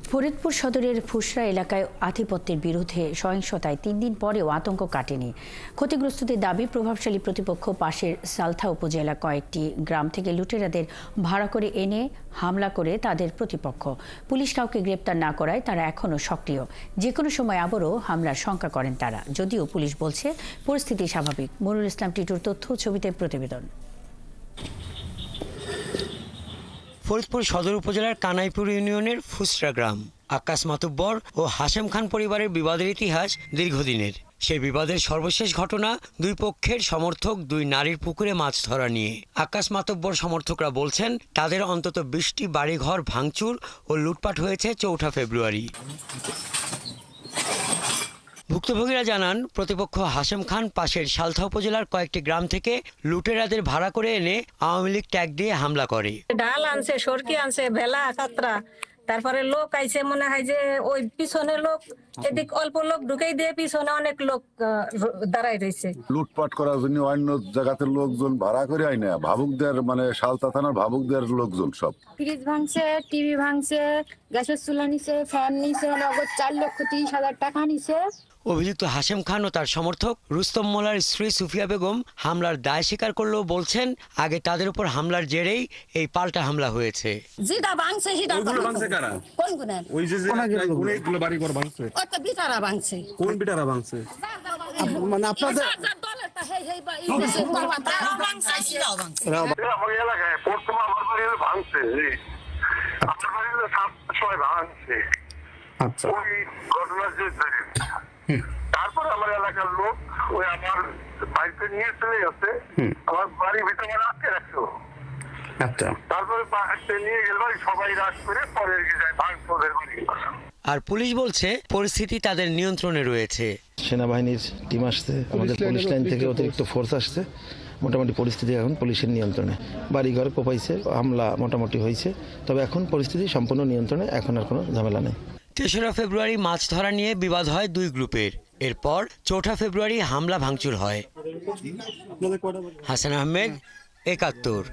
ফরিদপুর সদরের ফুসরা এলাকায় আধিপত্যের বিরুদ্ধে সহিংসতায় 3 দিন পরেও আতঙ্ক কাটেনি। ক্ষতিগ্রস্তদের দাবি, প্রভাবশালী প্রতিপক্ষ পাশের সালথা উপজেলা কয়েকটি গ্রাম থেকে লুটেরাদের ভাড়া করে এনে হামলা করে তাদের প্রতিপক্ষ। পুলিশ কাউকে গ্রেপ্তার না করায় তারা এখনও সক্রিয়। যে কোনো সময় আবারও হামলার শঙ্কা করেন তারা। যদিও পুলিশ বলছে পরিস্থিতি স্বাভাবিক। মনুল ইসলাম টিটুর তথ্য, ছবিতে প্রতিবেদন। ফরিদপুর সদর উপজেলার কানাইপুর ইউনিয়নের ফুসরা গ্রাম। আকাশ মাতুব্বর ও হাশেম খান পরিবারের বিবাদের ইতিহাস দীর্ঘদিনের। সেই বিবাদের সর্বশেষ ঘটনা দুই পক্ষের সমর্থক দুই নারীর পুকুরে মাছ ধরা নিয়ে। আকাশ মাতুব্বর সমর্থকরা বলছেন তাদের অন্তত 20টি বাড়িঘর ভাঙচুর ও লুটপাট হয়েছে 4 ফেব্রুয়ারি। ভুক্তভোগীরা জানান, প্রতিপক্ষ হাশেম খান পাশের সালথা উপজেলার কয়েকটি গ্রাম থেকে লুটেরাদের ভাড়া করে এনে আওয়ামী লীগ ট্যাগ দিয়ে হামলা করে। ডাল আনছে, সরকি আনছে, ভেলা কাতরা, তারপরে লোক আইছে, মনে হয় যে ওই পিছনে লোক, এদিক অল্প লোক ঢুকেই দিয়ে পিছনে অনেক লোক দাঁড়াই রয়েছে। লুটপাট করার জন্য অন্য জায়গাতে লোকজন ভাড়া করে আয় না, ভাবুকদের মানে সালথা থানার ভাবুকদের লোকজন সব। ফ্রিজ ভাঙছে, টিভি ভাঙছে, গ্যাসের চুলা নিছে, ফ্যান নিছে, নগদ 4,30,000 টাকা নিছে। অভিযুক্ত হাশেম খান ও তার সমর্থক রুস্তম মোল্লার স্ত্রী সুফিয়া বেগম হামলার দায় স্বীকার করলেও বলছেন আগে তাদের উপর হামলার জেরেই এই পাল্টা হামলা হয়েছে। যেটা ভাঙছে সেটা ভাঙছে কারা? কোন গুণের? ওই যে অনেকগুলো বাড়ি ঘর ভাঙছে। ওই তো বিটারা ভাঙছে। কোন বিটারা ভাঙছে? মানে আপনাদের আমার এলাকায় প্রথম আমার বাড়ি ভাঙছে, আমার বাড়ি 7 ভাঙছে। আচ্ছা, ওই ঘটনার যে তারপরে আমার এলাকার লোক ওই আমার বাড়িতে নিয়ে চলে গেছে, আমার বাড়ির ভিতরে আটকে রাখছো। আচ্ছা, তারপরে বাড়িতে নিয়ে গেল, সবাই রাত করে পরে যায় ভাঙছে ওদের বাড়ি। আর পুলিশ বলছে পরিস্থিতি তাদের নিয়ন্ত্রণে রয়েছে। সেনাবাহিনীর টিম আসছে, আমাদের পুলিশ লাইন থেকে অতিরিক্ত ফোর্স আসছে। মোটামুটি পরিস্থিতি এখন পুলিশের নিয়ন্ত্রণে। বাড়িঘর কোপাইছে, হামলা মোটামুটি হয়েছে, তবে এখন পরিস্থিতি সম্পূর্ণ নিয়ন্ত্রণে, এখন আর কোনো ঝামেলা নেই। 3রা ফেব্রুয়ারি মাছ ধরা নিয়ে বিবাদ হয় দুই গ্রুপের। এরপর 4 ফেব্রুয়ারি হামলা ভাঙচুর হয়। হাসান আহমেদ, 71।